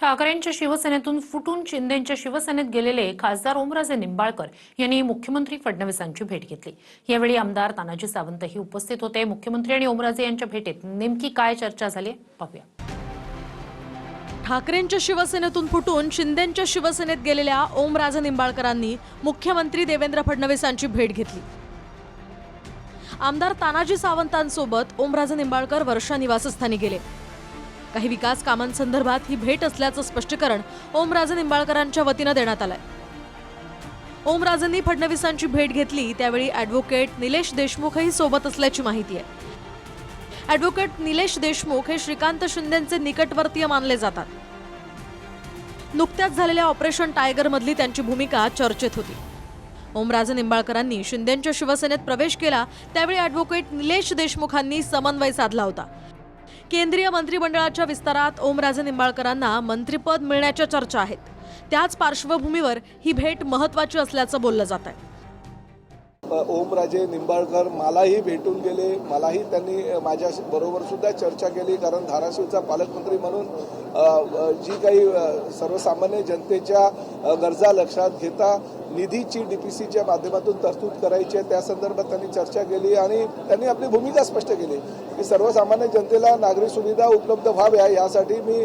ठाकरेंच्या शिवसेनेतून फुटून शिंदेंच्या शिवसेनेत गेलेले खासदार ओमराजे निंबाळकर यांनी मुख्यमंत्री फडणवीसांची भेट घेतली। यावेळी आमदार तानाजी सावंतही उपस्थित होते। मुख्यमंत्री आणि ओमराजे यांच्या भेटीत नेमकी काय चर्चा झाली पाहूया। ठाकरेंच्या शिवसेनेतून फुटून शिंदेंच्या शिवसेनेत गेलेल्या ओमराजे निंबाळकरांनी मुख्यमंत्री देवेंद्र फडणवीसांची भेट घेतली। आमदार तानाजी सावंतांसोबत ओमराजे निंबाळकर वर्षा निवासस्थानी गेले। काही विकास कामांसंदर्भात ही भेट असल्याचं स्पष्टीकरण ओमराजे निंबाळकरांच्या वतीनं देण्यात आलंय। ओमराजेंनी फडणवीसांची भेट घेतली त्यावेळी ॲडव्होकेट निलेश देशमुखही सोबत असल्याची माहिती आहे। ॲडव्होकेट निलेश देशमुख हे श्रीकांत शिंदेंचे निकटवर्तीय मानले जातात। नुकत्याच झालेल्या ऑपरेशन टायगर मधली त्यांची भूमिका चर्चेत होती। ओमराजे निंबाळकरांनी शिंदेंच्या शिवसेनेत प्रवेश केला त्यावेळी ॲडव्होकेट निलेश देशमुखांनी समन्वय साधला होता। केंद्रीय मंत्रिमंडळाच्या विस्तारात ओमराजे निंबाळकरांना मंत्रिपद मिळण्याच्या चर्चा आहेत। त्याच पार्श्वभूमीवर ही भेट महत्त्वाची असल्याचं बोललं जात आहे। ओमराजे निंबाळकर मलाही भेटून गेले, मलाही त्यांनी माझ्या बरोबर सुद्धा चर्चा केली, कारण धाराशिवचा पालकमंत्री म्हणून जी काही सर्वसामान्य जनतेच्या गरजा लक्षात घेता निधीची डीपीसीच्या माध्यमातून तरतूद करायची आहे त्या संदर्भात त्यांनी चर्चा केली आणि त्यांनी आपली भूमिका स्पष्ट केली की सर्वसामान्य जनतेला नागरी सुविधा उपलब्ध व्हाव्या यासाठी मी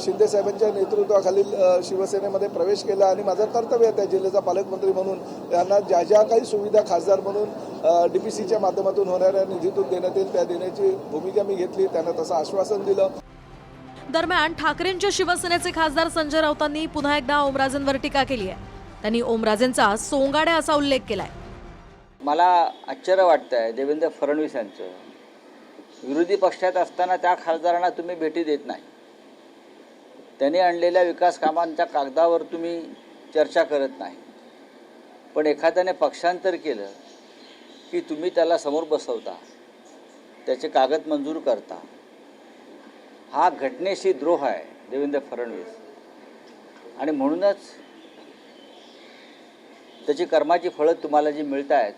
शिंदे साहेबांच्या नेतृत्वाखालील शिवसेनेमध्ये प्रवेश केला आणि माझं कर्तव्य आहे त्या जिल्ह्याचा पालकमंत्री म्हणून त्यांना ज्या ज्या काही सुविधा खासदार म्हणून डीपीसीच्या माध्यमातून होणाऱ्या निधीतून देण्यात येईल त्या देण्याची भूमिका मी घेतली। त्यांना तसं आश्वासन दिलं। दरम्यान ठाकरेंच्या शिवसेनेचे खासदार संजय राऊतांनी पुन्हा एकदा ओमराजेंवर टीका केली आहे। त्यांनी ओमराजेंचा सोंगाड्या असा उल्लेख केलाय। मला आश्चर्य वाटतंय देवेंद्र फडणवीस यांचं, विरोधी पक्षात असताना त्या खासदारांना तुम्ही भेटी देत नाही। त्यांनी आणलेल्या विकास कामांच्या कागदावर तुम्ही चर्चा करत नाही, पण एखाद्याने पक्षांतर केलं की तुम्ही त्याला समोर बसवता, त्याचे कागद मंजूर करता। हा घटनेशी द्रोह आहे देवेंद्र फडणवीस, आणि म्हणूनच त्याची कर्माची फळं तुम्हाला जी मिळत आहेत।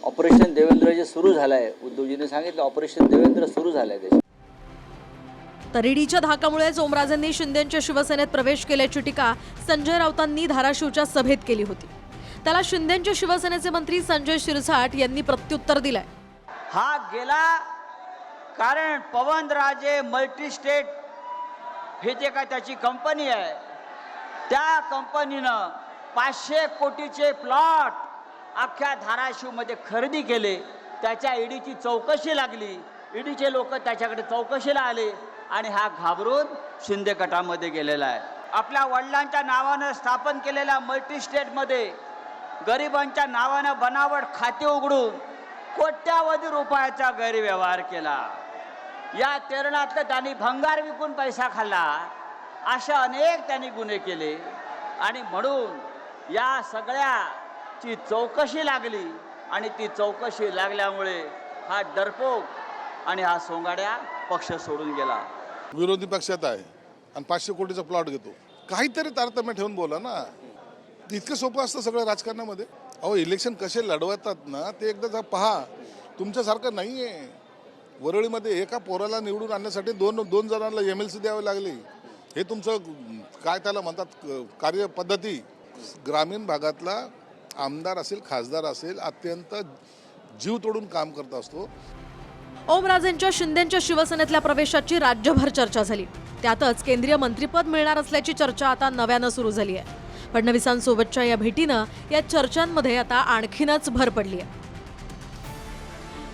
ऑपरेशन देवेंद्र जे सुरू झालं आहे, उद्धवजींनी सांगितलं ऑपरेशन देवेंद्र सुरू झालं आहे। तरीडीच्या धाकामुळेच ओमराजेंनी शिंदेंच्या शिवसेनेत प्रवेश केल्याची टीका संजय राऊतांनी धाराशिवच्या सभेत केली होती। त्याला शिंदेंच्या शिवसेनेचे मंत्री संजय शिरसाट यांनी प्रत्युत्तर दिलंय। हा गेला कारण पवनराजे मल्टीस्टेट हे जे काय त्याची कंपनी आहे, त्या कंपनीनं 500 कोटीचे प्लॉट अख्ख्या धाराशिवमध्ये खरेदी केले। त्याच्या ईडीची चौकशी लागली, ईडीचे लोक त्याच्याकडे चौकशीला आले आणि हा घाबरून शिंदे गटामध्ये गेलेला आहे। आपल्या वडिलांच्या नावानं स्थापन केलेल्या मल्टीस्टेटमध्ये गरिबांच्या नावानं बनावट खाते उघडून कोट्यावधी रुपयाचा गैरव्यवहार केला। या तेरणातलं त्यांनी भंगार विकून पैसा खाल्ला। अशा अनेक त्यांनी गुन्हे केले आणि म्हणून या सगळ्याची चौकशी लागली आणि ती चौकशी लागल्यामुळे हा डरपोक आणि हा सोंगाड्या पक्ष सोडून गेला। विरोधी पक्षात आहे आणि 500 कोटीचा प्लॉट घेतो, काहीतरी तारतम्य ठेवून बोला ना। इतकं सोपं असतं सगळं राजकारणामध्ये। अहो इलेक्शन कसे लढवतात ना ते एकदा पहा। तुमच्यासारखं नाही आहे। वरळीमध्ये एका पोराला निवडून आणण्यासाठी दोन जणांना MLC द्यावे लागले। हे तुमचं काय त्याला म्हणतात कार्यपद्धती। ग्रामीण भागातला आमदार असेल खासदार असेल अत्यंत जीव तोडून काम करत असतो। ओमराजेंच्या शिंदेंच्या शिवसेनेतल्या प्रवेशाची राज्यभर चर्चा झाली। त्यातच केंद्रीय मंत्रिपद मिळणार असल्याची चर्चा आता नव्यानं सुरू झाली आहे। फडणवीसांसोबतच्या या भेटीनं या चर्चांमध्ये आता आणखीनच भर पडली आहे।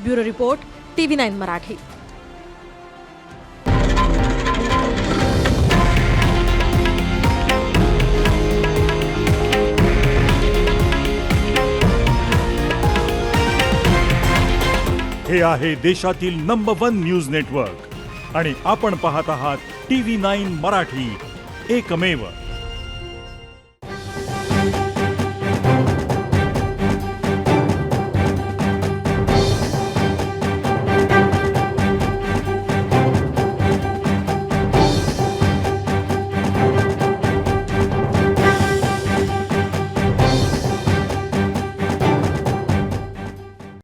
Bureau report TV9 Marathi. हे आहे देशातील नंबर 1 न्यूज नेटवर्क आणि आपण पाहत आहात TV9 मराठी, एकमेव।